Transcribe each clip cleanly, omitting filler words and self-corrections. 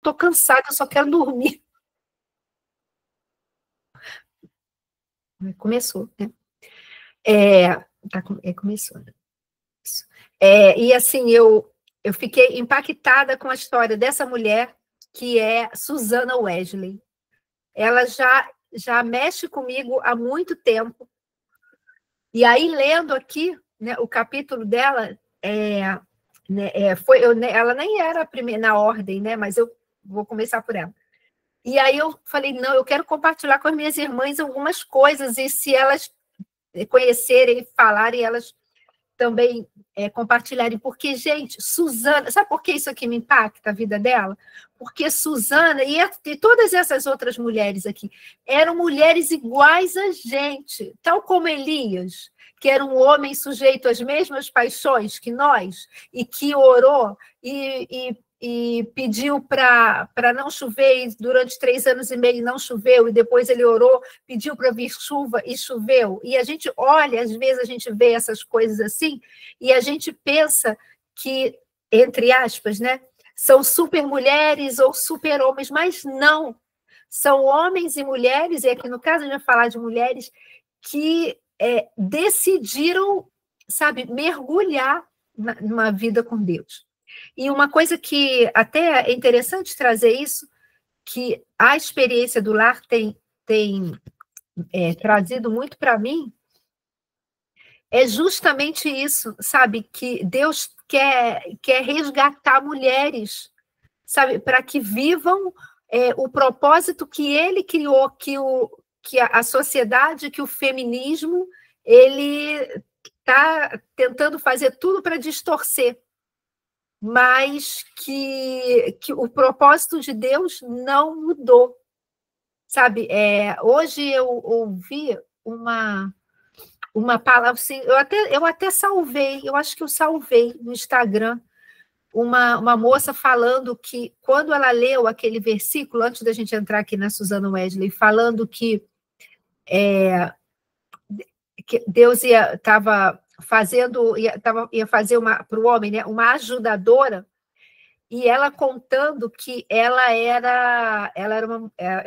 estou cansada, eu só quero dormir. Começou, né? Começou, né? E assim, eu fiquei impactada com a história dessa mulher, que é Susana Wesley. Ela já mexe comigo há muito tempo. E aí, lendo aqui, né, o capítulo dela, ela nem era a primeira na ordem, né, mas eu vou começar por ela. E aí eu falei, não, eu quero compartilhar com as minhas irmãs algumas coisas, e se elas conhecerem, falarem, elas também compartilharem. Porque, gente, Susana, sabe por que isso aqui me impacta, a vida dela? Porque Susana e todas essas outras mulheres aqui eram mulheres iguais a gente, tal como Elias, que era um homem sujeito às mesmas paixões que nós, e que orou e pediu para não chover, e durante 3 anos e meio não choveu, e depois ele orou, pediu para vir chuva e choveu. E a gente olha, às vezes a gente vê essas coisas assim, e a gente pensa que, entre aspas, né, são super mulheres ou super homens, mas não. São homens e mulheres, e aqui no caso a gente vai falar de mulheres, que decidiram, sabe, mergulhar numa vida com Deus. E uma coisa que até é interessante trazer isso, que a experiência do lar tem trazido muito para mim, é justamente isso, sabe? Que Deus quer resgatar mulheres, sabe? Para que vivam o propósito que Ele criou, que a sociedade, que o feminismo, ele está tentando fazer tudo para distorcer, mas que o propósito de Deus não mudou, sabe? Hoje eu ouvi uma palavra, assim, eu até salvei, eu acho que eu salvei no Instagram, uma moça falando que, quando ela leu aquele versículo, antes da gente entrar aqui na Susana Wesley, falando que Deus ia fazer para o homem, né, uma ajudadora, e ela contando que ela era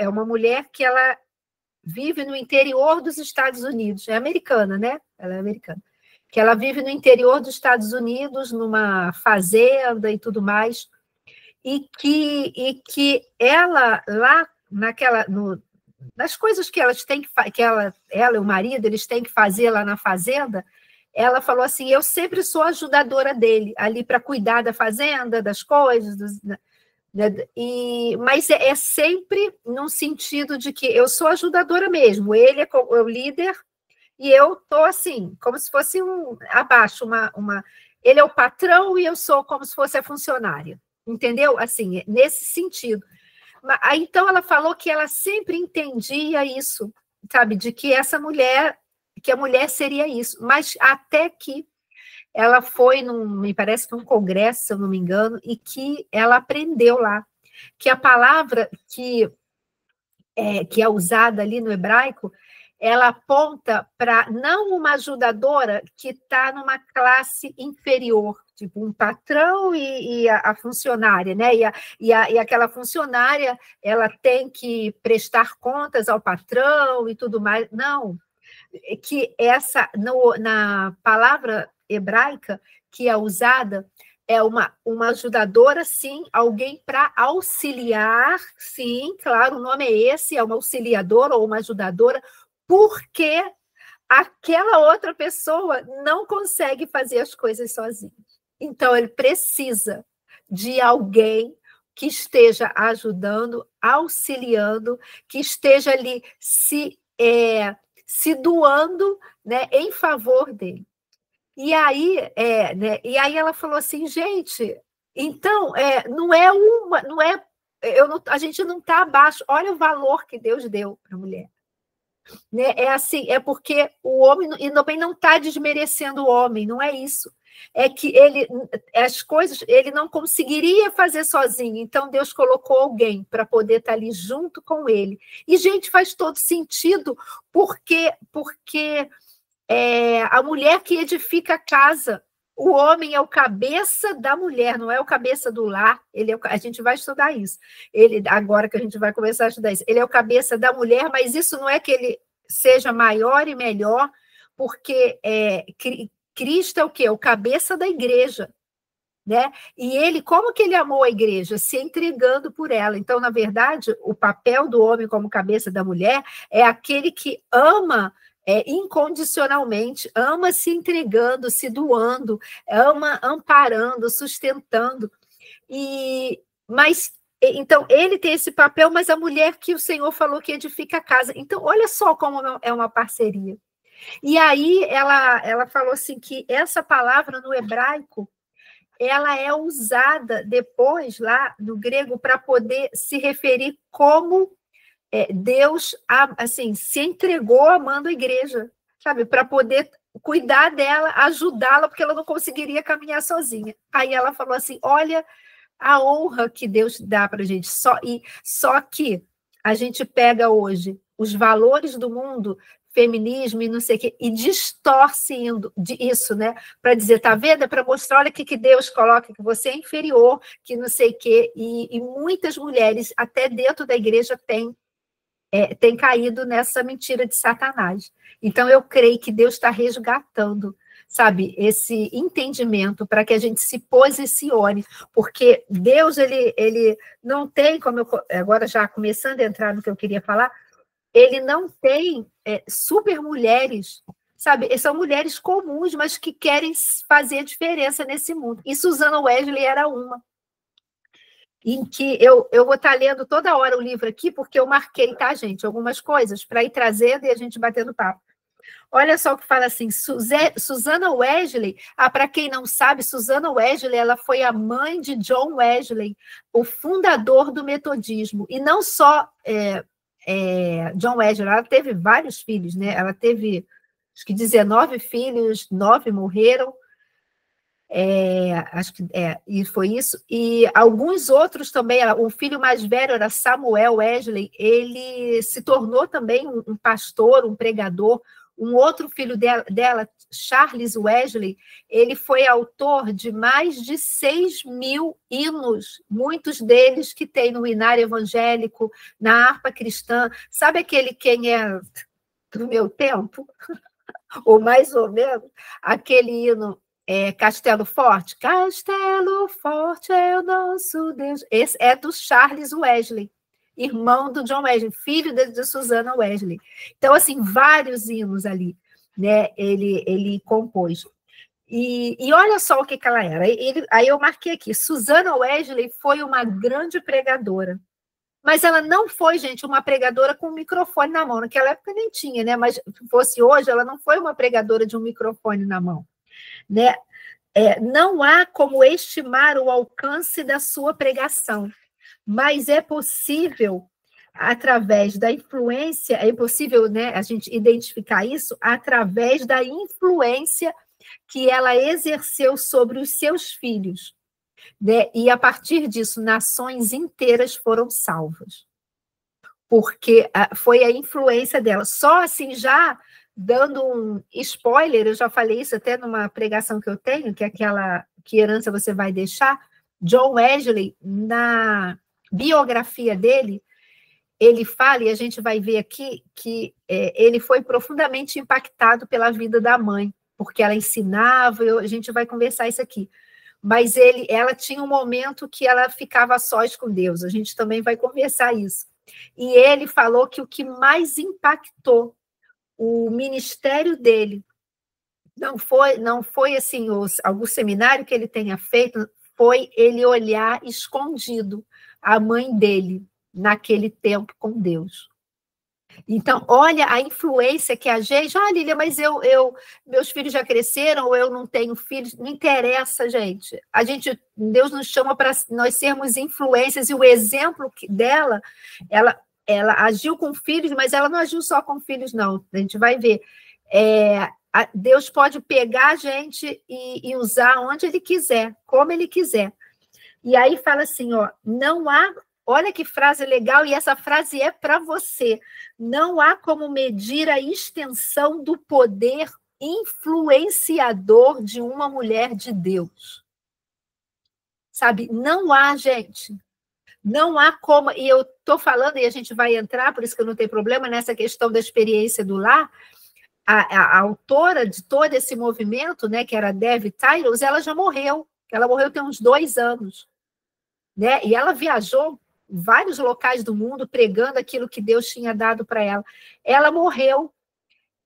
uma mulher que ela vive no interior dos Estados Unidos, é americana, né? Ela é americana. Que ela vive no interior dos Estados Unidos, numa fazenda e tudo mais, e que ela lá nas coisas que elas têm que ela e o marido eles têm que fazer lá na fazenda, ela falou assim: eu sempre sou ajudadora dele ali para cuidar da fazenda, das coisas, mas é sempre num sentido de que eu sou ajudadora mesmo, ele é o líder e eu estou assim, como se fosse abaixo, ele é o patrão e eu sou como se fosse a funcionária, entendeu? Assim, nesse sentido. Então ela falou que ela sempre entendia isso, sabe, de que que a mulher seria isso, mas até que ela foi me parece que um congresso, se eu não me engano, e que ela aprendeu lá que a palavra que é usada ali no hebraico, ela aponta para não uma ajudadora que está numa classe inferior, tipo um patrão e a funcionária, né? E aquela funcionária, ela tem que prestar contas ao patrão e tudo mais. Não, que na palavra hebraica que é usada, é uma ajudadora, sim, alguém para auxiliar, sim, claro, o nome é esse, é uma auxiliadora ou uma ajudadora, porque aquela outra pessoa não consegue fazer as coisas sozinha. Então, ele precisa de alguém que esteja ajudando, auxiliando, que esteja ali se doando, né, em favor dele. E aí, né, ela falou assim, gente, então, a gente não está abaixo, olha o valor que Deus deu para a mulher. Né? É assim, é porque o homem, e também não está desmerecendo o homem, não é isso. É que as coisas ele não conseguiria fazer sozinho, então Deus colocou alguém para poder estar ali junto com ele. E, gente, faz todo sentido, porque a mulher que edifica a casa, O homem é o cabeça da mulher, não é o cabeça do lar. A gente vai estudar isso. Agora que a gente vai começar a estudar isso. Ele é o cabeça da mulher, mas isso não é que ele seja maior e melhor, porque Cristo é o quê? O cabeça da igreja. Né? E ele, como que ele amou a igreja? Se entregando por ela. Então, na verdade, o papel do homem como cabeça da mulher é aquele que ama incondicionalmente, ama se entregando, se doando, ama amparando, sustentando. Então, ele tem esse papel, mas a mulher que o Senhor falou que edifica a casa. Então, olha só como é uma parceria. E aí, ela falou assim que essa palavra no hebraico, ela é usada depois, lá no grego, para poder se referir como Deus assim, se entregou amando a igreja, sabe? Para poder cuidar dela, ajudá-la, porque ela não conseguiria caminhar sozinha. Aí ela falou assim, olha a honra que Deus dá para a gente. Só que a gente pega hoje os valores do mundo, feminismo e não sei o quê, e distorce isso, né? Para dizer, tá vendo? É para mostrar, olha o que Deus coloca, que você é inferior, que não sei o quê. E muitas mulheres, até dentro da igreja, têm caído nessa mentira de Satanás. Então, eu creio que Deus está resgatando, sabe, esse entendimento para que a gente se posicione, porque Deus, ele não tem, agora já começando a entrar no que eu queria falar, ele não tem super mulheres, sabe, são mulheres comuns, mas que querem fazer diferença nesse mundo, e Susana Wesley era uma, em que eu vou estar lendo toda hora o livro aqui, porque eu marquei, tá, gente, algumas coisas para ir trazendo e a gente batendo papo. Olha só o que fala assim, Susana Wesley, para quem não sabe, Susana Wesley, ela foi a mãe de John Wesley, o fundador do metodismo, e não só John Wesley, ela teve vários filhos, né? Ela teve, acho que 19 filhos, 9 morreram, acho que e foi isso, e alguns outros também, o filho mais velho era Samuel Wesley, ele se tornou também um pastor, um pregador. Um outro filho dela, Charles Wesley, ele foi autor de mais de 6.000 hinos, muitos deles que tem no hinário evangélico, na harpa cristã. Sabe aquele Quem é do meu tempo? Ou mais ou menos, aquele hino Castelo Forte. Castelo Forte é o nosso Deus. Esse é do Charles Wesley, irmão do John Wesley, filho de Susana Wesley. Então, assim, vários hinos ali, né, ele compôs. E olha só o que ela era. Aí eu marquei aqui, Susana Wesley foi uma grande pregadora, mas ela não foi, gente, uma pregadora com um microfone na mão. Naquela época nem tinha, né? Mas se fosse hoje, ela não foi uma pregadora de um microfone na mão, né? Não há como estimar o alcance da sua pregação, mas é possível, através da influência, é impossível, né, a gente identificar isso através da influência que ela exerceu sobre os seus filhos, né? E a partir disso, nações inteiras foram salvas, porque foi a influência dela. Só assim, já dando um spoiler, eu já falei isso até numa pregação que eu tenho, que é aquela Que Herança Você Vai Deixar, John Wesley, na biografia dele, ele fala, e a gente vai ver aqui, que ele foi profundamente impactado pela vida da mãe, porque ela ensinava, a gente vai conversar isso aqui, mas ela tinha um momento que ela ficava a sós com Deus, a gente também vai conversar isso. E ele falou que o que mais impactou o ministério dele não foi assim, algum seminário que ele tenha feito, foi ele olhar escondido a mãe dele naquele tempo com Deus. Então, olha a influência que a gente... Lília, mas meus filhos já cresceram, ou eu não tenho filhos. Não interessa, gente. Deus nos chama para nós sermos influências, e o exemplo dela, ela agiu com filhos, mas ela não agiu só com filhos, não. A gente vai ver. Deus pode pegar a gente e usar onde Ele quiser, como Ele quiser. E aí fala assim, não há... Olha que frase legal, e essa frase é para você. Não há como medir a extensão do poder influenciador de uma mulher de Deus. Sabe? Não há, gente. Não há como, e eu estou falando, e a gente vai entrar, por isso que eu não tenho problema, nessa questão da experiência do lar. A autora de todo esse movimento, né, que era a Dev Tyros, ela já morreu. Ela morreu tem uns 2 anos. Né? E ela viajou em vários locais do mundo pregando aquilo que Deus tinha dado para ela. Ela morreu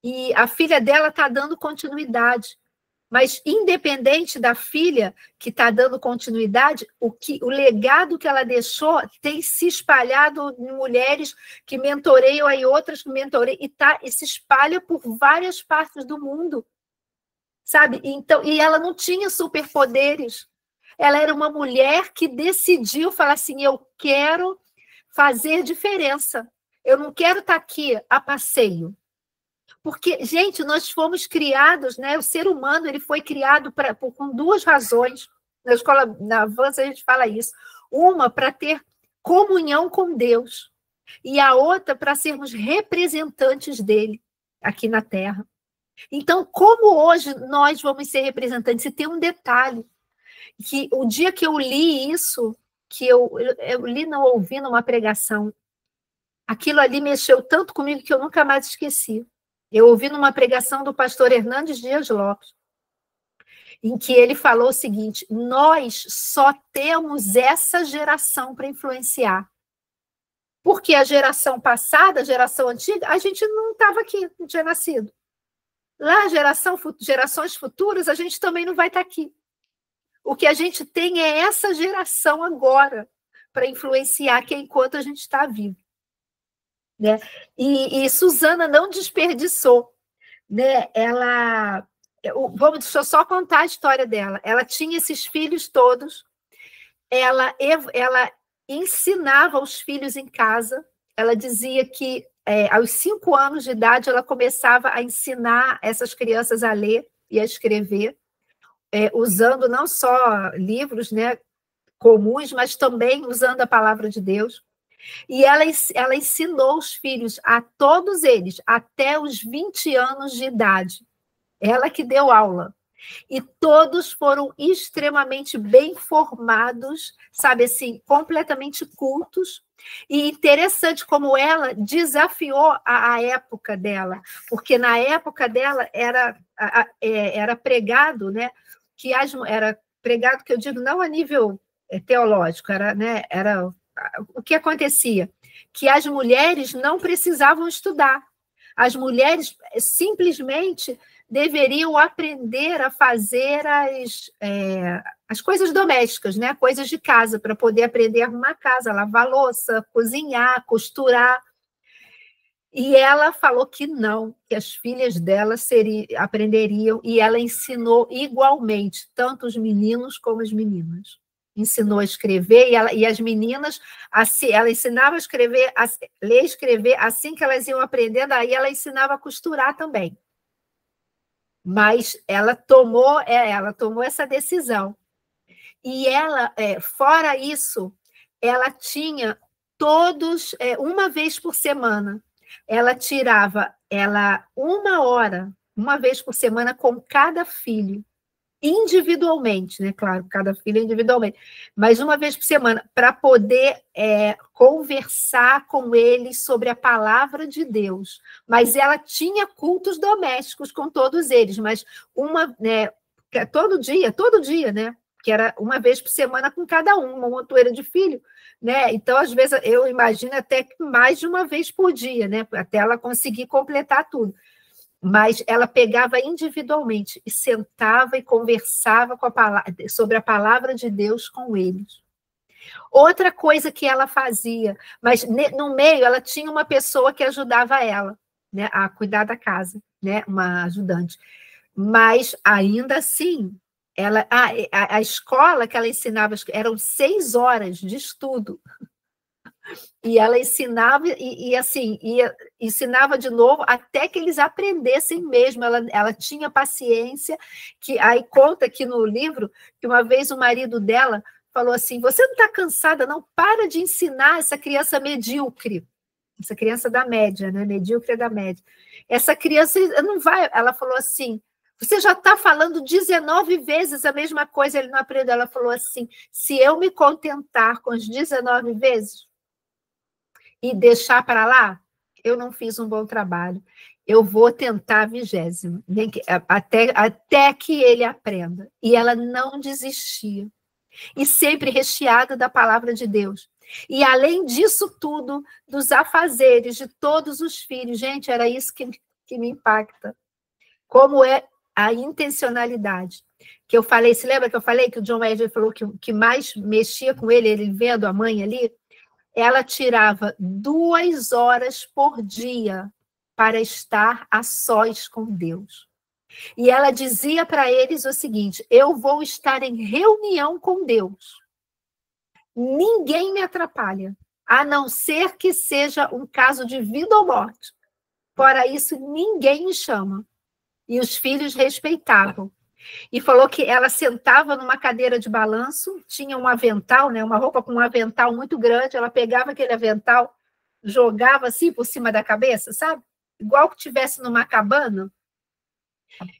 e a filha dela está dando continuidade. Mas, independente da filha que está dando continuidade, o legado que ela deixou tem se espalhado em mulheres que mentoreiam aí outras que mentoreiam, e se espalha por várias partes do mundo. Sabe? Então, e ela não tinha superpoderes. Ela era uma mulher que decidiu falar assim, eu quero fazer diferença. Eu não quero estar aqui a passeio. Porque, gente, nós fomos criados, né? O ser humano ele foi criado com 2 razões. Na escola, na Avança, a gente fala isso. Uma, para ter comunhão com Deus. E a outra, para sermos representantes dele aqui na Terra. Então, como hoje nós vamos ser representantes? E tem um detalhe, que o dia que eu li isso, que eu li, não ouvi numa pregação, aquilo ali mexeu tanto comigo que eu nunca mais esqueci. Eu ouvi numa pregação do pastor Hernandes Dias Lopes, em que ele falou o seguinte, nós só temos essa geração para influenciar. Porque a geração passada, a geração antiga, a gente não estava aqui, não tinha nascido. Lá, gerações futuras, a gente também não vai estar aqui. O que a gente tem é essa geração agora para influenciar, que é enquanto a gente está vivo. Né? E Susana não desperdiçou. Né? Deixa eu só contar a história dela. Ela tinha esses filhos todos, ela ensinava os filhos em casa, ela dizia que aos 5 anos de idade ela começava a ensinar essas crianças a ler e a escrever, usando não só livros, né, comuns, mas também usando a palavra de Deus. E ela ensinou os filhos, a todos eles, até os 20 anos de idade. Ela que deu aula. E todos foram extremamente bem formados, sabe assim, completamente cultos. E interessante como ela desafiou a época dela, porque na época dela era pregado, né? Era pregado, que eu digo, não a nível teológico, era o que acontecia? Que as mulheres não precisavam estudar. As mulheres simplesmente deveriam aprender a fazer as coisas domésticas, né? Coisas de casa, para poder aprender a arrumar a casa, lavar louça, cozinhar, costurar. E ela falou que não, que as filhas dela aprenderiam, e ela ensinou igualmente, tanto os meninos como as meninas. Ensinou a escrever, e as meninas, assim, ela ensinava a escrever, a ler e escrever, assim que elas iam aprendendo, aí ela ensinava a costurar também. Mas ela tomou essa decisão. E ela, fora isso, ela tinha todos, uma vez por semana, ela tirava 1 hora, uma vez por semana, com cada filho, individualmente, né? Claro, cada filho individualmente, mas uma vez por semana, para poder conversar com eles sobre a palavra de Deus. Mas ela tinha cultos domésticos com todos eles, mas todo dia, né? Que era uma vez por semana com cada uma montoeira de filho, né? Então, às vezes, eu imagino até que mais de uma vez por dia, né? Até ela conseguir completar tudo. Mas ela pegava individualmente e sentava e conversava sobre a palavra de Deus com eles. Outra coisa que ela fazia, mas no meio ela tinha uma pessoa que ajudava ela, né, a cuidar da casa, né, uma ajudante. Mas ainda assim, a escola que ela ensinava eram 6 horas de estudo. E ela ensinava, ensinava de novo até que eles aprendessem mesmo. Ela tinha paciência, que aí conta aqui no livro que uma vez o marido dela falou assim, você não está cansada, não? Para de ensinar essa criança medíocre. essa criança da média, né? Medíocre da média. Essa criança não vai, ela falou assim, você já está falando 19 vezes a mesma coisa, ele não aprendeu. Ela falou assim, se eu me contentar com as 19 vezes e deixar para lá, eu não fiz um bom trabalho. Eu vou tentar a 20ª, até que ele aprenda. E ela não desistia. E sempre recheada da palavra de Deus. E além disso tudo, dos afazeres de todos os filhos, gente, era isso que me impacta. Como é a intencionalidade. Que eu falei, se lembra que eu falei que o John Wesley falou que o que mais mexia com ele vendo a mãe ali? Ela tirava 2 horas por dia para estar a sós com Deus. E ela dizia para eles o seguinte, eu vou estar em reunião com Deus. Ninguém me atrapalha, a não ser que seja um caso de vida ou morte. Fora isso, ninguém me chama. E os filhos respeitavam. E falou que ela sentava numa cadeira de balanço, tinha um avental, né, uma roupa com um avental muito grande, ela pegava aquele avental, jogava assim por cima da cabeça, sabe? Igual que tivesse numa cabana,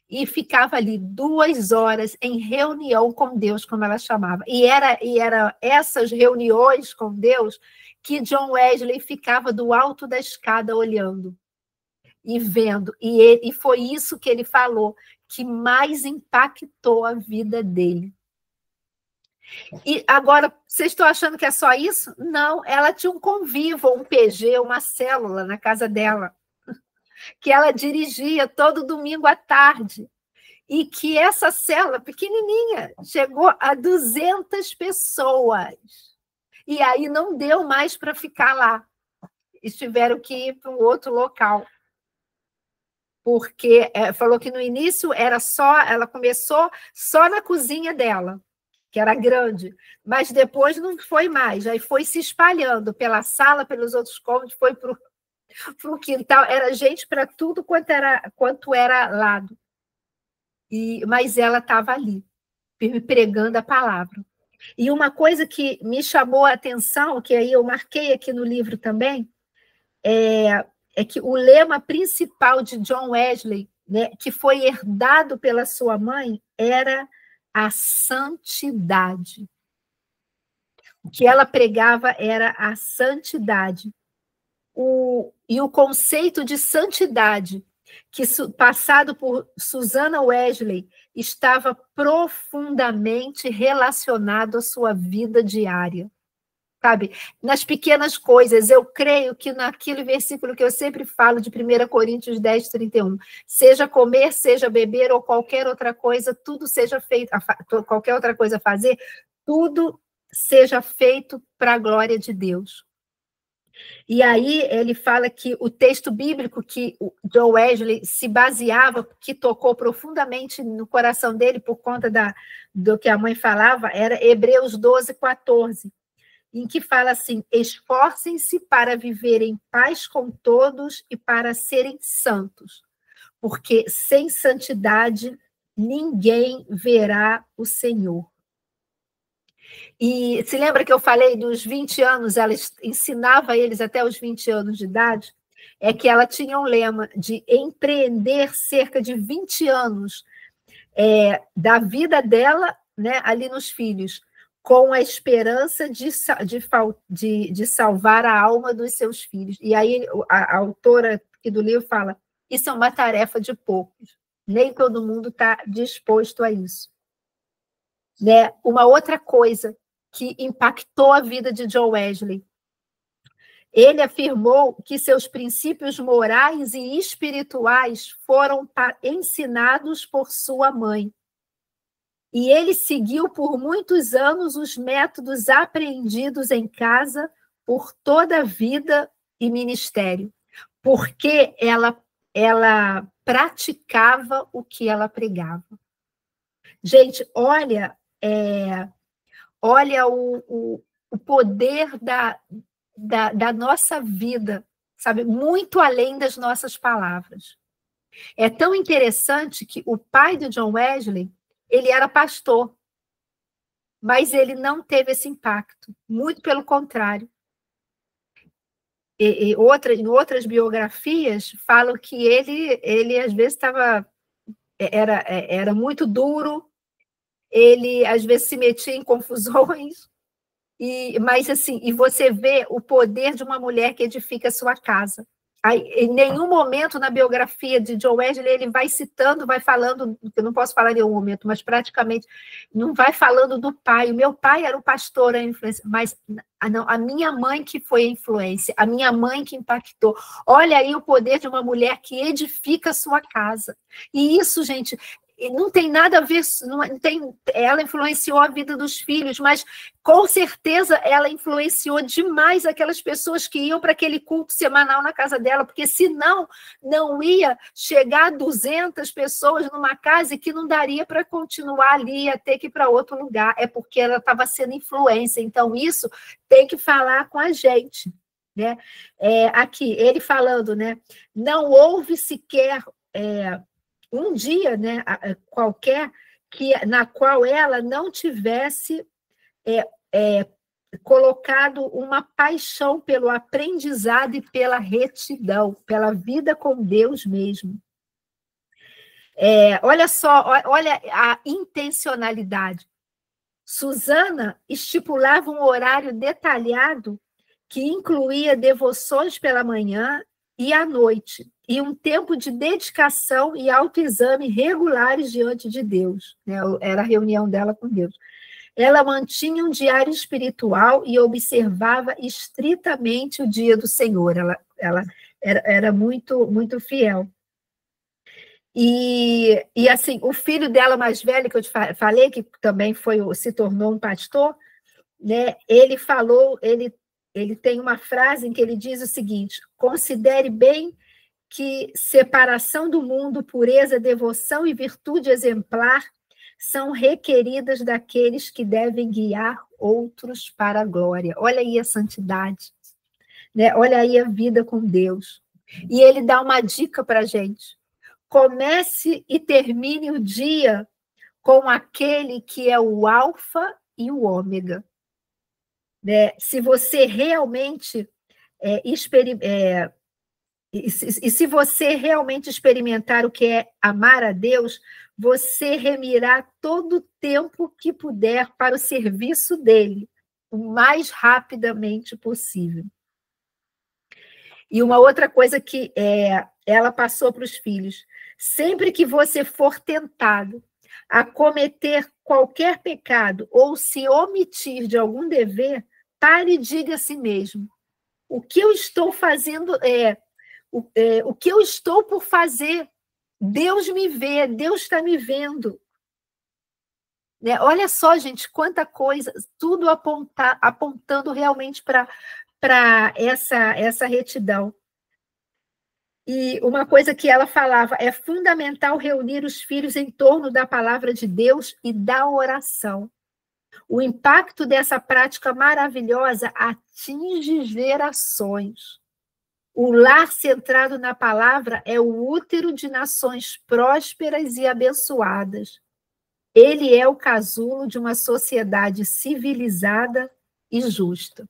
e ficava ali 2 horas em reunião com Deus, como ela chamava. E era essas reuniões com Deus que John Wesley ficava do alto da escada olhando e vendo. E foi isso que ele falou, que mais impactou a vida dele. E agora, vocês estão achando que é só isso? Não, ela tinha um convívio, um PG, uma célula na casa dela, que ela dirigia todo domingo à tarde. E que essa célula pequenininha chegou a 200 pessoas. E aí não deu mais para ficar lá. Eles tiveram que ir para um outro local. Porque falou que no início era só, ela começou só na cozinha dela, que era grande, mas depois não foi mais, aí foi se espalhando pela sala, pelos outros cômodos, foi para o quintal, era gente para tudo quanto era lado. Mas ela estava ali, pregando a palavra. E uma coisa que me chamou a atenção, que aí eu marquei aqui no livro também, é que o lema principal de John Wesley, né, que foi herdado pela sua mãe, era a santidade. O que ela pregava era a santidade. E o conceito de santidade, que passado por Susana Wesley, estava profundamente relacionado à sua vida diária. Sabe? Nas pequenas coisas, eu creio que naquele versículo que eu sempre falo de 1 Coríntios 10, 31, seja comer, seja beber ou qualquer outra coisa, tudo seja feito, qualquer outra coisa fazer, tudo seja feito para a glória de Deus. E aí ele fala que o texto bíblico que o John Wesley se baseava, que tocou profundamente no coração dele por conta do que a mãe falava, era Hebreus 12, 14, em que fala assim, esforcem-se para viver em paz com todos e para serem santos, porque sem santidade ninguém verá o Senhor. E se lembra que eu falei dos 20 anos, ela ensinava eles até os 20 anos de idade? É que ela tinha um lema de empreender cerca de 20 anos da vida dela, né, ali nos filhos, com a esperança de salvar a alma dos seus filhos. E aí a autora aqui do livro fala, isso é uma tarefa de poucos, nem todo mundo está disposto a isso. Né? Uma outra coisa que impactou a vida de John Wesley, ele afirmou que seus princípios morais e espirituais foram ensinados por sua mãe. E ele seguiu por muitos anos os métodos aprendidos em casa por toda a vida e ministério, porque ela praticava o que ela pregava. Gente, olha o poder da nossa vida, sabe? Muito além das nossas palavras. É tão interessante que o pai de John Wesley, ele era pastor, mas ele não teve esse impacto, muito pelo contrário. em outras biografias, falam que ele às vezes era muito duro, ele às vezes se metia em confusões, mas assim, e você vê o poder de uma mulher que edifica a sua casa. Aí, em nenhum momento na biografia de John Wesley ele vai citando, vai falando, eu não posso falar em nenhum momento, mas praticamente não vai falando do pai. O meu pai era o pastor, a influência, mas não, a minha mãe que foi a influência, a minha mãe que impactou. Olha aí o poder de uma mulher que edifica a sua casa. E isso, gente, não tem nada a ver, não tem, ela influenciou a vida dos filhos, mas com certeza ela influenciou demais aquelas pessoas que iam para aquele culto semanal na casa dela, porque senão não ia chegar a 200 pessoas numa casa e que não daria para continuar ali, ia ter que ir para outro lugar, é porque ela estava sendo influência, então isso tem que falar com a gente, né? Aqui, ele falando, né? Não houve sequer um dia, né, qualquer, na qual ela não tivesse colocado uma paixão pelo aprendizado e pela retidão, pela vida com Deus mesmo. Olha só, olha a intencionalidade. Susana estipulava um horário detalhado que incluía devoções pela manhã e à noite, e um tempo de dedicação e autoexame regulares diante de Deus. Né? Era a reunião dela com Deus. Ela mantinha um diário espiritual e observava estritamente o dia do Senhor. Ela era muito, muito fiel. E assim, o filho dela mais velho, que eu te falei, que também se tornou um pastor, né? Ele tem uma frase em que ele diz o seguinte: considere bem que separação do mundo, pureza, devoção e virtude exemplar são requeridas daqueles que devem guiar outros para a glória. Olha aí a santidade, né? Olha aí a vida com Deus. E ele dá uma dica para a gente. Comece e termine o dia com aquele que é o alfa e o ômega. Né? Se você realmente se você realmente experimentar o que é amar a Deus, você remirá todo o tempo que puder para o serviço dele, o mais rapidamente possível. E uma outra coisa que ela passou para os filhos: sempre que você for tentado a cometer qualquer pecado ou se omitir de algum dever, pare e diga a si mesmo: o que eu estou fazendo o que eu estou por fazer? Deus me vê, Deus está me vendo. Né? Olha só, gente, quanta coisa, tudo apontando realmente para essa retidão. E uma coisa que ela falava: é fundamental reunir os filhos em torno da palavra de Deus e da oração. O impacto dessa prática maravilhosa atinge gerações. O lar centrado na palavra é o útero de nações prósperas e abençoadas. Ele é o casulo de uma sociedade civilizada e justa.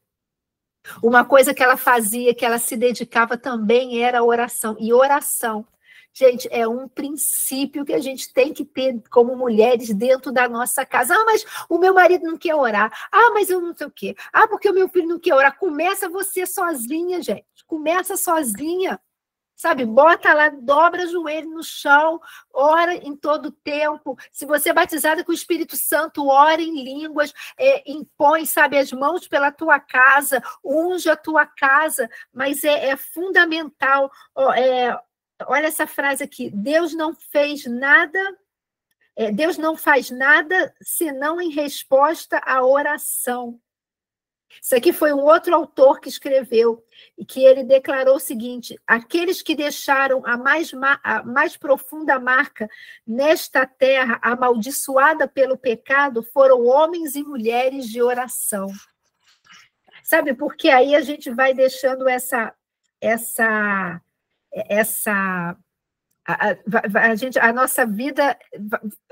Uma coisa que ela fazia, que ela se dedicava também, era a oração. E oração, gente, é um princípio que a gente tem que ter como mulheres dentro da nossa casa. Ah, mas o meu marido não quer orar. Ah, mas eu não sei o quê. Ah, porque o meu filho não quer orar. Começa você sozinha, gente. Começa sozinha. Sabe, bota lá, dobra o joelho no chão, ora em todo tempo. Se você é batizada com o Espírito Santo, ora em línguas, impõe, sabe, as mãos pela tua casa, unge a tua casa, mas é fundamental. Olha essa frase aqui: Deus não fez nada, Deus não faz nada senão em resposta à oração. Isso aqui foi um outro autor que escreveu, e que ele declarou o seguinte: aqueles que deixaram a mais profunda marca nesta terra, amaldiçoada pelo pecado, foram homens e mulheres de oração. Sabe, porque aí a gente vai deixando a nossa vida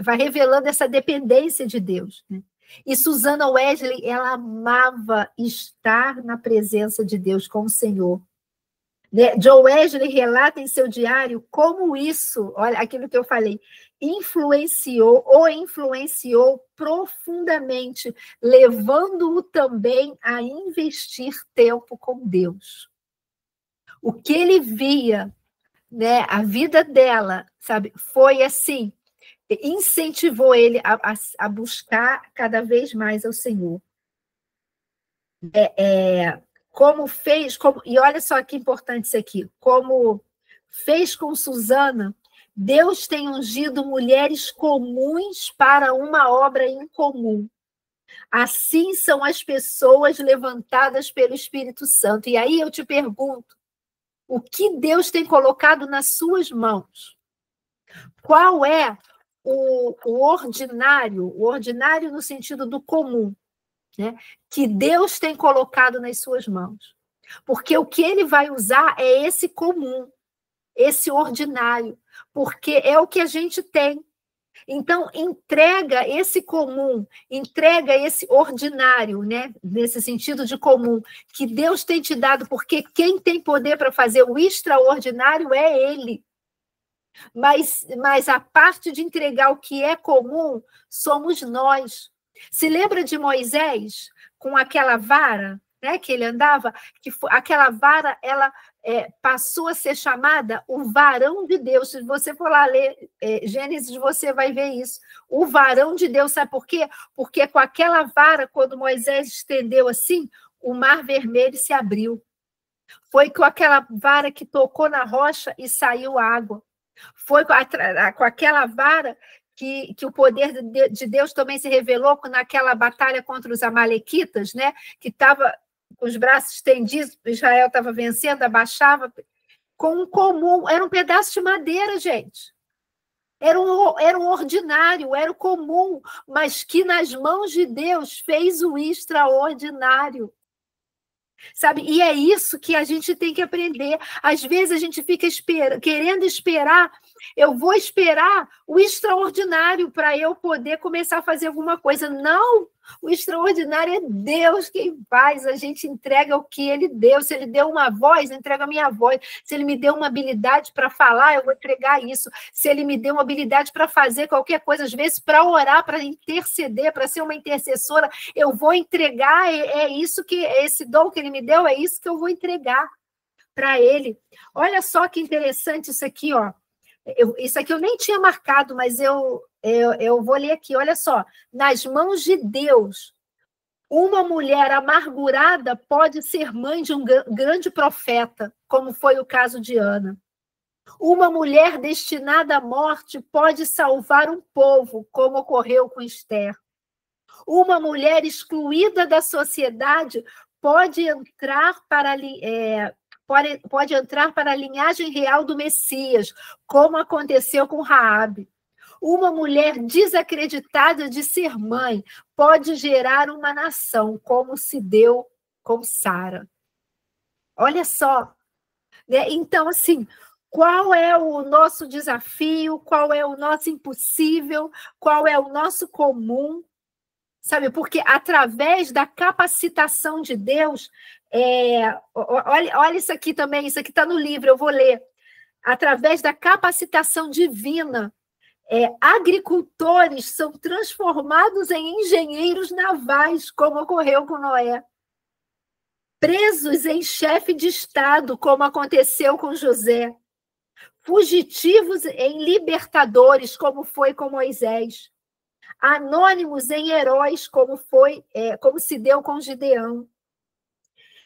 vai revelando essa dependência de Deus, né? E Susana Wesley, ela amava estar na presença de Deus com o Senhor. Né? Joe Wesley relata em seu diário como isso, olha aquilo que eu falei, influenciou profundamente, levando-o também a investir tempo com Deus. O que ele via, né, a vida dela, sabe, foi assim, incentivou ele a buscar cada vez mais ao Senhor. E olha só que importante isso aqui, como fez com Susana, Deus tem ungido mulheres comuns para uma obra incomum. Assim são as pessoas levantadas pelo Espírito Santo. E aí eu te pergunto, o que Deus tem colocado nas suas mãos? Qual é o ordinário no sentido do comum, né, que Deus tem colocado nas suas mãos? Porque o que ele vai usar é esse comum, esse ordinário, porque é o que a gente tem. Então, entrega esse comum, entrega esse ordinário, né? Nesse sentido de comum, que Deus tem te dado, porque quem tem poder para fazer o extraordinário é Ele. Mas a parte de entregar o que é comum somos nós. Se lembra de Moisés com aquela vara, né, que ele andava? Aquela vara, ela passou a ser chamada o varão de Deus. Se você for lá ler Gênesis, você vai ver isso. O varão de Deus, sabe por quê? Porque com aquela vara, quando Moisés estendeu assim, o mar vermelho se abriu. Foi com aquela vara que tocou na rocha e saiu água. Foi com aquela vara que o poder de Deus também se revelou naquela batalha contra os amalequitas, né? Que estava com os braços estendidos, Israel estava vencendo, abaixava, com um comum, era um pedaço de madeira, gente. Era um ordinário, era o comum, mas que nas mãos de Deus fez o extraordinário. Sabe? E é isso que a gente tem que aprender. Às vezes a gente fica querendo esperar, eu vou esperar o extraordinário para eu poder começar a fazer alguma coisa. Não! O extraordinário é Deus quem faz, a gente entrega o que Ele deu. Se Ele deu uma voz, entrega a minha voz. Se Ele me deu uma habilidade para falar, eu vou entregar isso. Se Ele me deu uma habilidade para fazer qualquer coisa, às vezes para orar, para interceder, para ser uma intercessora, eu vou entregar, isso que esse dom que Ele me deu, é isso que eu vou entregar para Ele. Olha só que interessante isso aqui, ó. Isso aqui eu nem tinha marcado, mas eu vou ler aqui. Olha só. Nas mãos de Deus, uma mulher amargurada pode ser mãe de um grande profeta, como foi o caso de Ana. Uma mulher destinada à morte pode salvar um povo, como ocorreu com Esther. Uma mulher excluída da sociedade pode entrar para a linhagem real do Messias, como aconteceu com Raabe. Uma mulher desacreditada de ser mãe pode gerar uma nação, como se deu com Sara. Olha só. Né? Então, assim, qual é o nosso desafio? Qual é o nosso impossível? Qual é o nosso comum? Sabe, porque através da capacitação de Deus, olha isso aqui também, isso aqui está no livro, eu vou ler. Através da capacitação divina, agricultores são transformados em engenheiros navais, como ocorreu com Noé. Presos em chefe de Estado, como aconteceu com José. Fugitivos em libertadores, como foi com Moisés. Anônimos em heróis, como se deu com Gideão.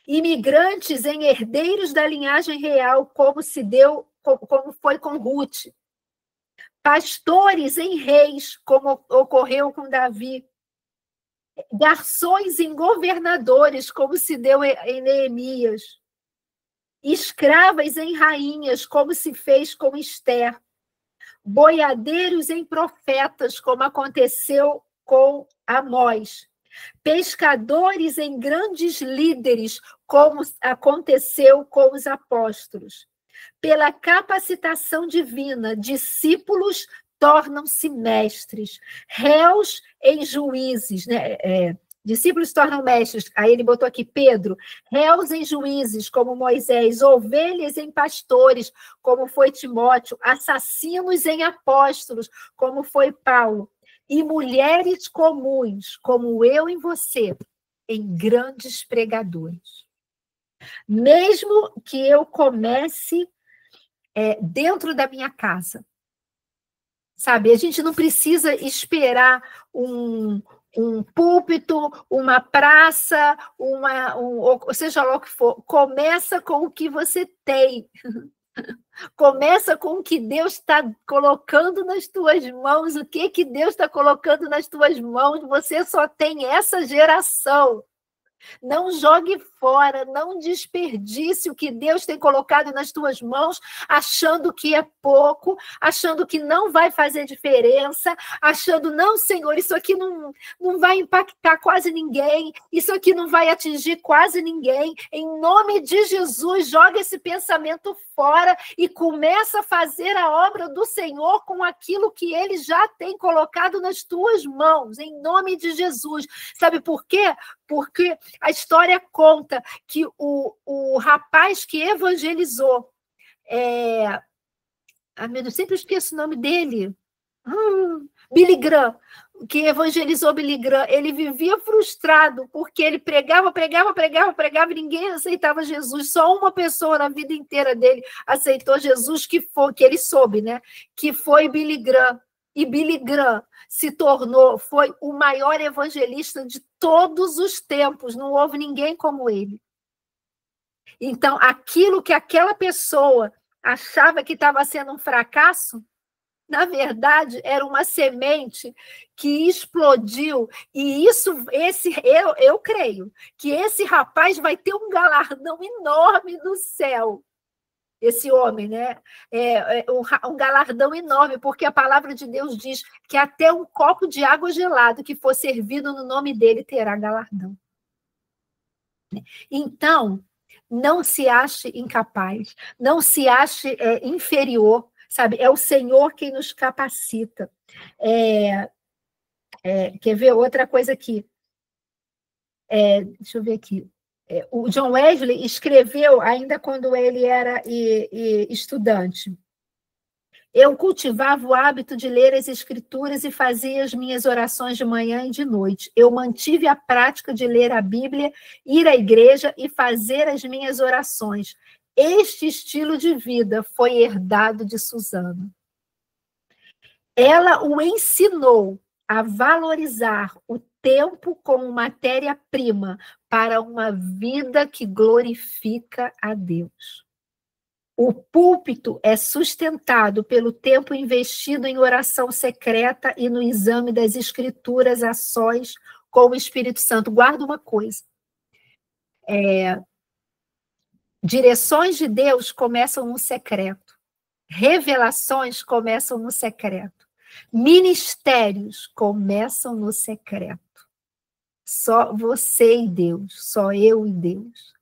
Imigrantes em herdeiros da linhagem real, como foi com Ruth. Pastores em reis, como ocorreu com Davi. Garçons em governadores, como se deu em Neemias. Escravas em rainhas, como se fez com Esther. Boiadeiros em profetas, como aconteceu com Amós. Pescadores em grandes líderes, como aconteceu com os apóstolos. Pela capacitação divina, discípulos tornam-se mestres, réus em juízes, né? Discípulos se tornam mestres. Aí ele botou aqui, Pedro, réus em juízes, como Moisés, ovelhas em pastores, como foi Timóteo, assassinos em apóstolos, como foi Paulo, e mulheres comuns, como eu e você, em grandes pregadores. Mesmo que eu comece dentro da minha casa, sabe? A gente não precisa esperar um púlpito, uma praça, ou seja lá o que for. Começa com o que você tem. Começa com o que Deus está colocando nas tuas mãos. O que Deus está colocando nas tuas mãos? Você só tem essa geração. Não jogue fora, não desperdice o que Deus tem colocado nas tuas mãos, achando que é pouco, achando que não vai fazer diferença, achando, não, Senhor, isso aqui não vai impactar quase ninguém, isso aqui não vai atingir quase ninguém. Em nome de Jesus, joga esse pensamento fora e começa a fazer a obra do Senhor com aquilo que Ele já tem colocado nas tuas mãos, em nome de Jesus. Sabe por quê? Porque a história conta que o rapaz que evangelizou, meu Deus, sempre esqueço o nome dele, Billy Graham, que evangelizou Billy Graham, ele vivia frustrado, porque ele pregava, e ninguém aceitava Jesus, só uma pessoa na vida inteira dele aceitou Jesus, que ele soube, né? Que foi Billy Graham. E Billy Graham foi o maior evangelista de todos os tempos, não houve ninguém como ele. Então, aquilo que aquela pessoa achava que estava sendo um fracasso, na verdade, era uma semente que explodiu, e eu creio que esse rapaz vai ter um galardão enorme no céu. Esse homem, né? Um galardão enorme, porque a palavra de Deus diz que até um copo de água gelada que for servido no nome dele terá galardão. Então, não se ache incapaz, não se ache inferior, sabe? É o Senhor quem nos capacita. Quer ver outra coisa aqui? Deixa eu ver aqui. O John Wesley escreveu, ainda quando ele era estudante, eu cultivava o hábito de ler as Escrituras e fazia as minhas orações de manhã e de noite. Eu mantive a prática de ler a Bíblia, ir à igreja e fazer as minhas orações. Este estilo de vida foi herdado de Susana. Ela o ensinou a valorizar o tempo como matéria-prima para uma vida que glorifica a Deus. O púlpito é sustentado pelo tempo investido em oração secreta e no exame das Escrituras a sós com o Espírito Santo. Guarda uma coisa. Direções de Deus começam no secreto. Revelações começam no secreto. Ministérios começam no secreto. Só você e Deus, só eu e Deus.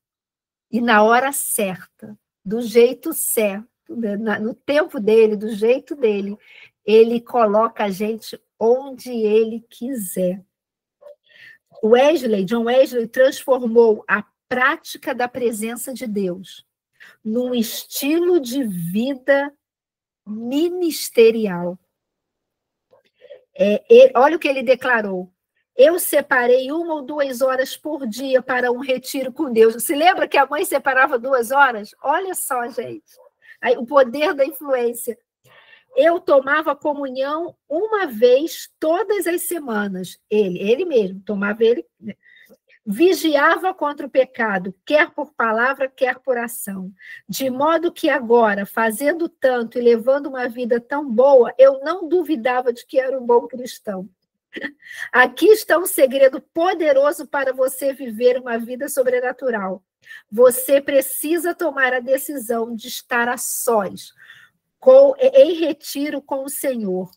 E na hora certa, do jeito certo, no tempo dele, do jeito dele, ele coloca a gente onde ele quiser. John Wesley transformou a prática da presença de Deus num estilo de vida ministerial. Olha o que ele declarou. Eu separei 1 ou 2 horas por dia para um retiro com Deus. Você lembra que a mãe separava 2 horas? Olha só, gente. Aí, o poder da influência. Eu tomava comunhão uma vez todas as semanas. Ele mesmo, tomava ele. Vigiava contra o pecado, quer por palavra, quer por ação. De modo que agora, fazendo tanto e levando uma vida tão boa, eu não duvidava de que era um bom cristão. Aqui está um segredo poderoso para você viver uma vida sobrenatural. Você precisa tomar a decisão de estar a sós, em retiro com o Senhor,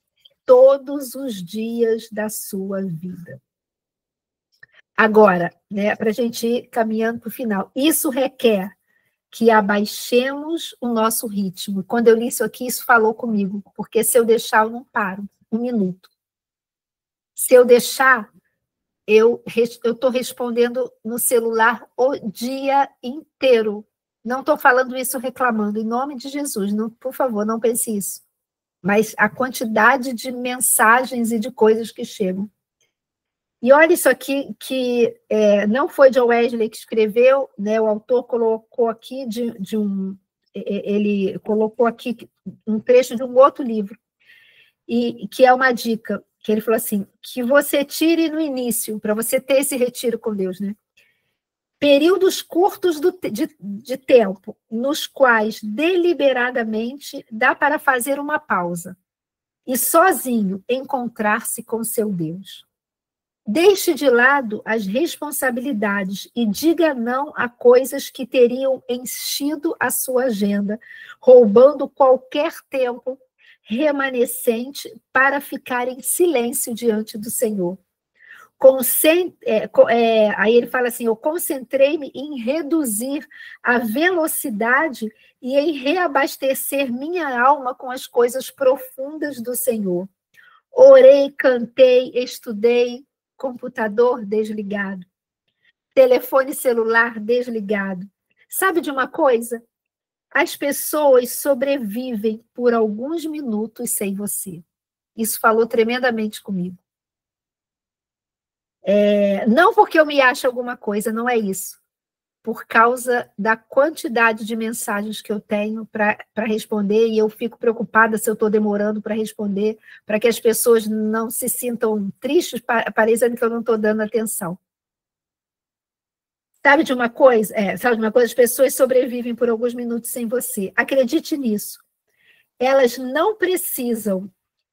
todos os dias da sua vida. Agora, né, para a gente ir caminhando para o final, isso requer que abaixemos o nosso ritmo. Quando eu li isso aqui, isso falou comigo, porque se eu deixar, eu não paro, 1 minuto. Se eu deixar, eu estou respondendo no celular o dia inteiro. Não estou falando isso reclamando, em nome de Jesus, não, por favor, não pense isso. Mas a quantidade de mensagens e de coisas que chegam. E olha isso aqui, que não foi John Wesley que escreveu, né, o autor colocou aqui ele colocou aqui um trecho de um outro livro, e que é uma dica, que ele falou assim, que você tire no início, para você ter esse retiro com Deus, né? Períodos curtos de tempo, nos quais deliberadamente dá para fazer uma pausa e sozinho encontrar-se com seu Deus. Deixe de lado as responsabilidades e diga não a coisas que teriam enchido a sua agenda, roubando qualquer tempo remanescente para ficar em silêncio diante do Senhor. Aí ele fala assim, eu concentrei-me em reduzir a velocidade e em reabastecer minha alma com as coisas profundas do Senhor. Orei, cantei, estudei, computador desligado, telefone celular desligado. Sabe de uma coisa? As pessoas sobrevivem por alguns minutos sem você. Isso falou tremendamente comigo. Não porque eu me acho alguma coisa, não é isso. Por causa da quantidade de mensagens que eu tenho para responder, e eu fico preocupada se eu estou demorando para responder, para que as pessoas não se sintam tristes, parecendo que eu não estou dando atenção. Sabe de uma coisa? As pessoas sobrevivem por alguns minutos sem você. Acredite nisso. Elas não precisam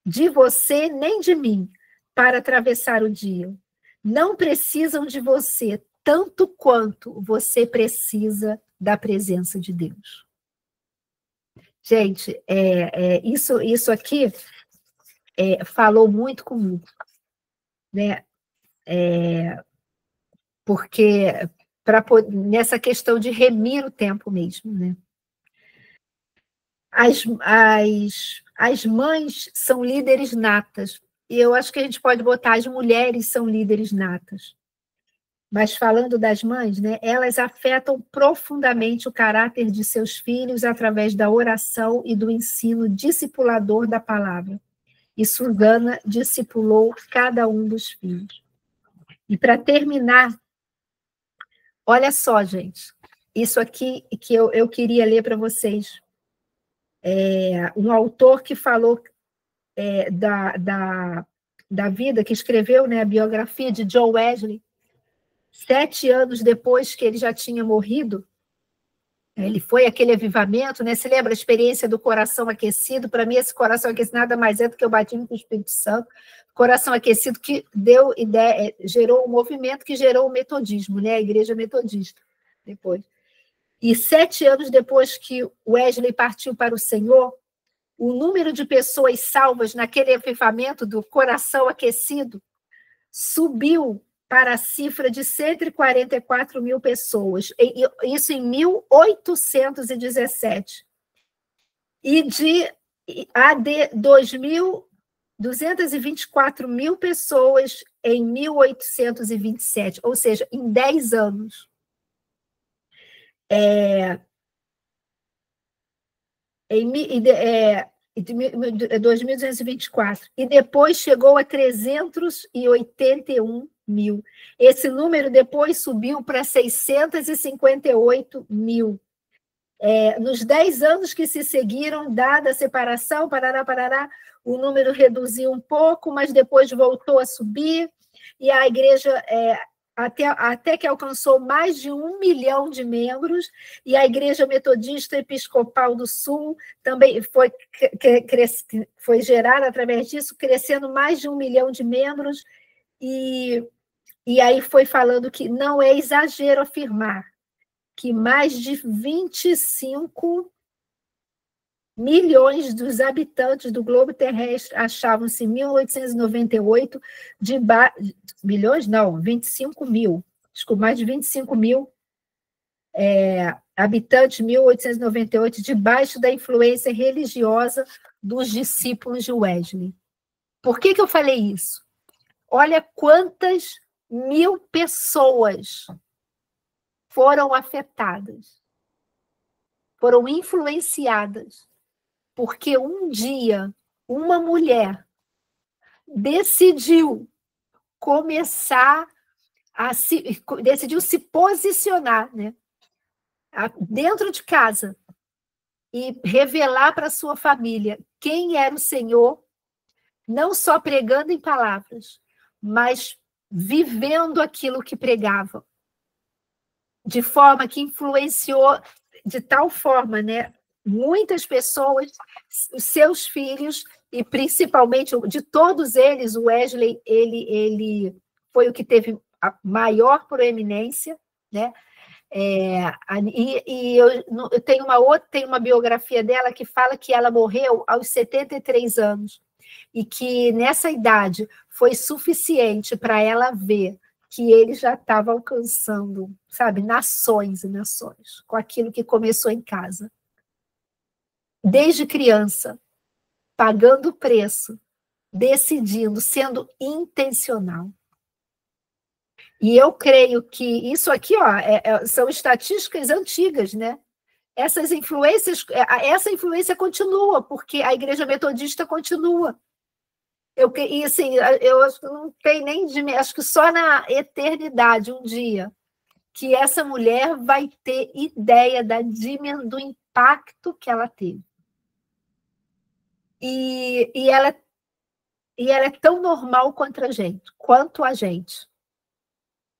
de você nem de mim para atravessar o dia. Não precisam de você tanto quanto você precisa da presença de Deus. Gente, isso aqui falou muito comigo, né? Porque nessa questão de remir o tempo mesmo, né? As mães são líderes natas, e eu acho que a gente pode botar as mulheres são líderes natas. Mas falando das mães, né, elas afetam profundamente o caráter de seus filhos através da oração e do ensino discipulador da palavra. E Susana discipulou cada um dos filhos. E para terminar, olha só, gente, isso aqui que eu queria ler para vocês. Um autor que falou da vida, que escreveu, né, a biografia de John Wesley, 7 anos depois que ele já tinha morrido, ele foi aquele avivamento, né? Se lembra a experiência do coração aquecido? Para mim, esse coração aquecido nada mais é do que o batismo com o Espírito Santo. Coração aquecido que deu ideia, gerou um movimento que gerou o metodismo, né? A igreja metodista, depois. E 7 anos depois que Wesley partiu para o Senhor, o número de pessoas salvas naquele avivamento do coração aquecido subiu para a cifra de 144 mil pessoas, isso em 1817. E de 224 mil pessoas em 1827, ou seja, em 10 anos. Em 2.224. E depois chegou a 381 mil. Esse número depois subiu para 658 mil. Nos 10 anos que se seguiram, dada a separação, parará, o número reduziu um pouco, mas depois voltou a subir, e a igreja, até que alcançou mais de 1 milhão de membros, e a Igreja Metodista Episcopal do Sul também foi gerada através disso, crescendo mais de 1 milhão de membros, e aí foi falando que não é exagero afirmar que mais de 25 milhões dos habitantes do globo terrestre achavam-se em 1898 milhões? Não, 25 mil. Desculpa, mais de 25 mil habitantes, em 1898, debaixo da influência religiosa dos discípulos de Wesley. Por que eu falei isso? Olha quantas 1.000 pessoas foram afetadas, foram influenciadas, porque um dia uma mulher decidiu decidiu se posicionar, né, dentro de casa e revelar para sua família quem era o Senhor, não só pregando em palavras, mas vivendo aquilo que pregava, de forma que influenciou de tal forma, né, muitas pessoas, os seus filhos, e principalmente de todos eles, o Wesley, ele foi o que teve a maior proeminência, né? Eu tenho uma biografia dela que fala que ela morreu aos 73 anos, e que nessa idade foi suficiente para ela ver que ele já estava alcançando, sabe, nações e nações, com aquilo que começou em casa. Desde criança, pagando o preço, decidindo, sendo intencional. E eu creio que isso aqui, ó, são estatísticas antigas, né? Essa influência continua, porque a Igreja Metodista continua. E assim, eu acho que não tem nem acho que só na eternidade, um dia, que essa mulher vai ter ideia do impacto que ela teve. E ela é tão normal quanto a gente.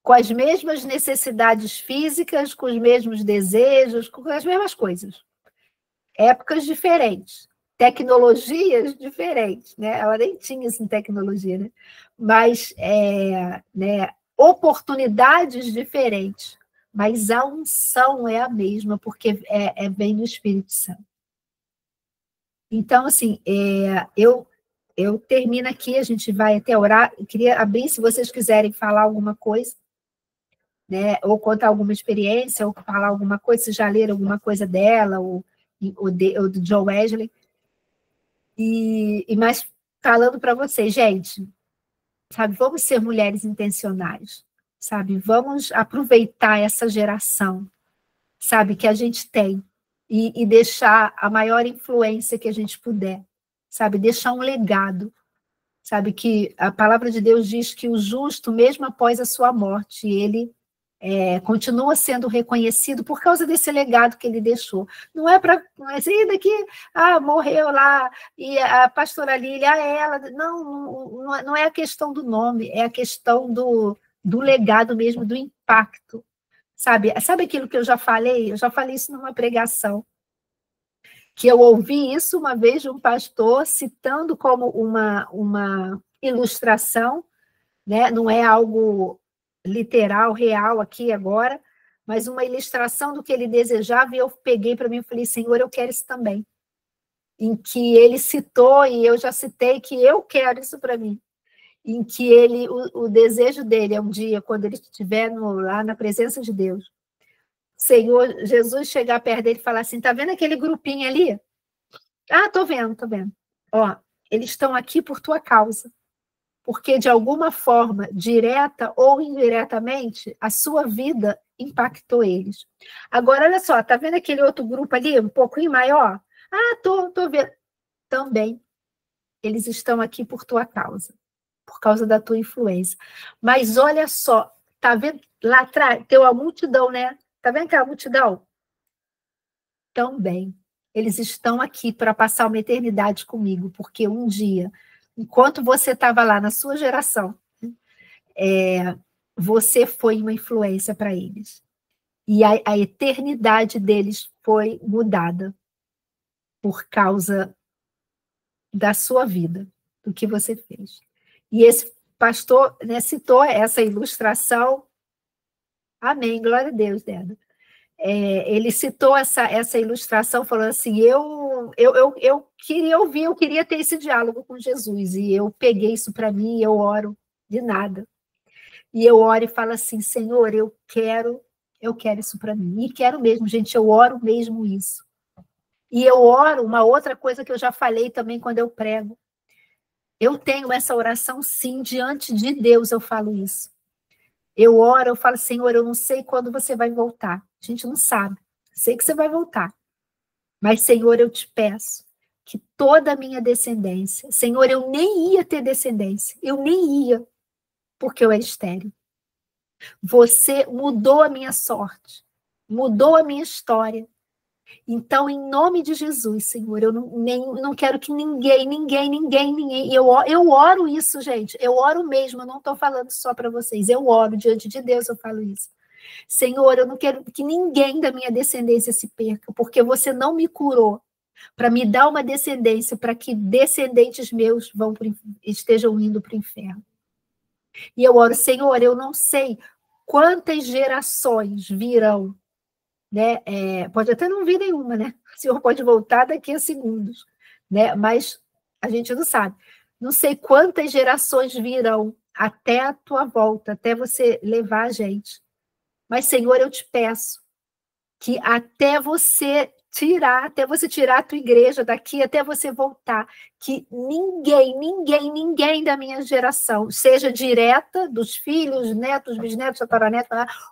Com as mesmas necessidades físicas, com os mesmos desejos, com as mesmas coisas. Épocas diferentes, tecnologias diferentes, né? Ela nem tinha isso em tecnologia, né? Mas né, oportunidades diferentes, mas a unção é a mesma, porque vem do Espírito Santo. Então, assim, eu termino aqui, a gente vai até orar. Eu queria abrir, se vocês quiserem falar alguma coisa, né, ou contar alguma experiência, ou falar alguma coisa, se já leram alguma coisa dela, ou do John Wesley. Mas falando para vocês, gente, sabe, vamos ser mulheres intencionais, sabe? Vamos aproveitar essa geração, sabe, que a gente tem, e deixar a maior influência que a gente puder, sabe? Deixar um legado, sabe? Que a palavra de Deus diz que o justo, mesmo após a sua morte, ele continua sendo reconhecido por causa desse legado que ele deixou. Não é para assim, daqui, morreu lá, e a pastora Lília, ela. Não é a questão do nome, é a questão do legado mesmo, do impacto. Sabe aquilo que eu já falei? Eu já falei isso numa pregação, que eu ouvi isso uma vez de um pastor citando como uma ilustração, né? Não é algo literal, real aqui agora, mas uma ilustração do que ele desejava, e eu peguei para mim e falei, Senhor, eu quero isso também. Em que ele citou, e eu já citei, que eu quero isso para mim. Em que o desejo dele é um dia, quando ele estiver lá na presença de Deus, Senhor Jesus chegar perto dele e falar assim, tá vendo aquele grupinho ali? Tô vendo. Ó, eles estão aqui por tua causa, porque de alguma forma, direta ou indiretamente, a sua vida impactou eles. Agora, olha só, tá vendo aquele outro grupo ali, um pouquinho maior? Tô vendo. Também, eles estão aqui por tua causa, por causa da tua influência. Mas olha só, tá vendo lá atrás, tem uma multidão, né? Tá vendo aquela multidão? Também, eles estão aqui para passar uma eternidade comigo, porque um dia, enquanto você estava lá na sua geração, você foi uma influência para eles. E a eternidade deles foi mudada por causa da sua vida, do que você fez. E esse pastor, né, citou essa ilustração. Amém, glória a Deus, Débora. Ele citou essa ilustração, falando assim, eu queria ouvir, eu queria ter esse diálogo com Jesus, e eu peguei isso para mim, e eu oro de nada. E eu oro e falo assim, Senhor, eu quero isso para mim. E quero mesmo, gente, eu oro mesmo isso. E eu oro, uma outra coisa que eu já falei também quando eu prego. Eu tenho essa oração, sim, diante de Deus eu falo isso. Eu oro, eu falo, Senhor, eu não sei quando você vai voltar. A gente não sabe. Sei que você vai voltar. Mas, Senhor, eu te peço que toda a minha descendência... Senhor, eu nem ia ter descendência. Eu nem ia, porque eu era estéril. Você mudou a minha sorte. Mudou a minha história. Então, em nome de Jesus, Senhor, eu não quero que ninguém... Eu oro isso, gente. Eu oro mesmo, eu não estou falando só para vocês. Eu oro diante de Deus, eu falo isso. Senhor, eu não quero que ninguém da minha descendência se perca, porque você não me curou para me dar uma descendência, para que descendentes meus estejam indo para o inferno. E eu oro, Senhor, eu não sei quantas gerações virão, né? Pode até não vir nenhuma, né? O Senhor pode voltar daqui a segundos, né? Mas a gente não sabe. Não sei quantas gerações virão até a tua volta, até você levar a gente. Mas, Senhor, eu te peço que até você tirar a tua igreja daqui, até você voltar, que ninguém da minha geração, seja direta, dos filhos, netos, bisnetos, tataranetos,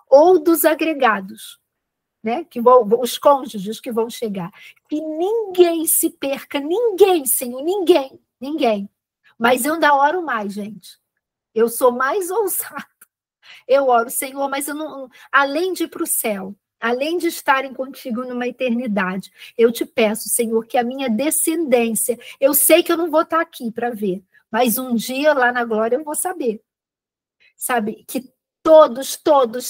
ou dos agregados, né, que os cônjuges que vão chegar, que ninguém se perca, ninguém, Senhor, ninguém. Mas eu ainda oro mais, gente. Eu sou mais ousada. Eu oro, Senhor, mas eu não, além de ir para o céu, além de estarem contigo numa eternidade, eu te peço, Senhor, que a minha descendência, eu sei que eu não vou estar aqui para ver, mas um dia lá na glória eu vou saber. Sabe, que todos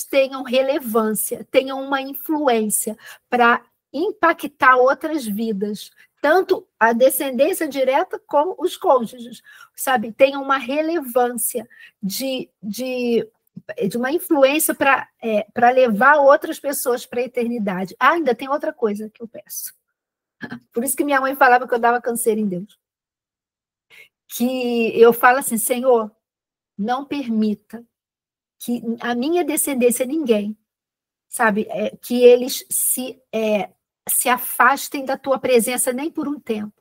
tenham relevância, tenham uma influência para impactar outras vidas, tanto a descendência direta como os cônjuges, sabe, tenham uma relevância de uma influência para levar outras pessoas para a eternidade. Ainda tem outra coisa que eu peço. Por isso que minha mãe falava que eu dava câncer em Deus. Que eu falo assim, Senhor, não permita que a minha descendência, ninguém, sabe, que eles se afastem da tua presença nem por um tempo,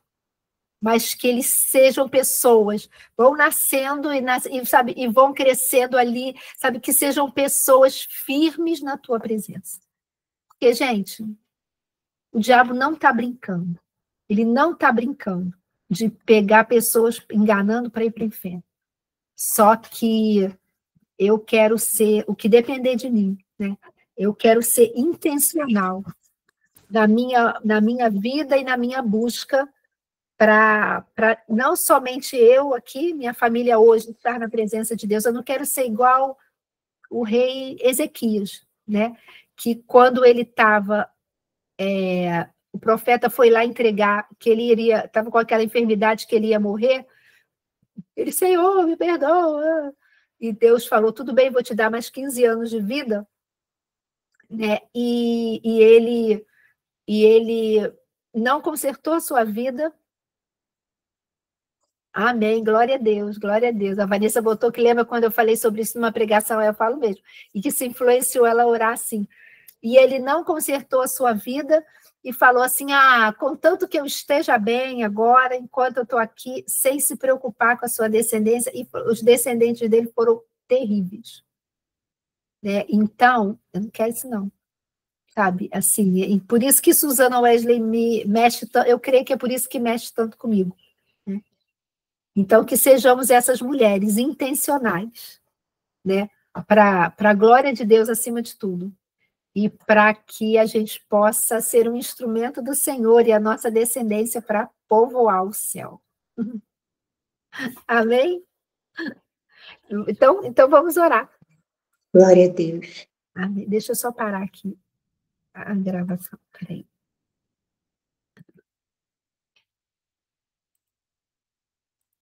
mas que eles sejam pessoas, vão nascendo sabe, e vão crescendo ali, sabe, que sejam pessoas firmes na tua presença. Porque, gente, o diabo não está brincando. Ele não está brincando de pegar pessoas enganando para ir para o inferno. Só que eu quero ser, o que depender de mim, né? Eu quero ser intencional na minha vida e na minha busca para não somente eu aqui, minha família hoje, estar na presença de Deus. Eu não quero ser igual o rei Ezequias, né? Que quando ele estava, o profeta foi lá entregar, que ele estava com aquela enfermidade que ele ia morrer, ele, Senhor, me perdoa. E Deus falou, tudo bem, vou te dar mais 15 anos de vida, né? E ele não consertou a sua vida. Amém, glória a Deus, glória a Deus. A Vanessa botou que lembra quando eu falei sobre isso numa pregação, eu falo mesmo, e que se influenciou ela a orar assim. E ele não consertou a sua vida e falou assim, contanto que eu esteja bem agora, enquanto eu estou aqui, sem se preocupar com a sua descendência, e os descendentes dele foram terríveis. Né? Então, eu não quero isso não. Sabe, assim, e por isso que Susana Wesley me mexe, eu creio que é por isso que mexe tanto comigo. Né? Então, que sejamos essas mulheres intencionais, né? Para a glória de Deus acima de tudo. E para que a gente possa ser um instrumento do Senhor e a nossa descendência para povoar o céu. Amém? Então vamos orar. Glória a Deus. Amém. Deixa eu só parar aqui a gravação. Peraí.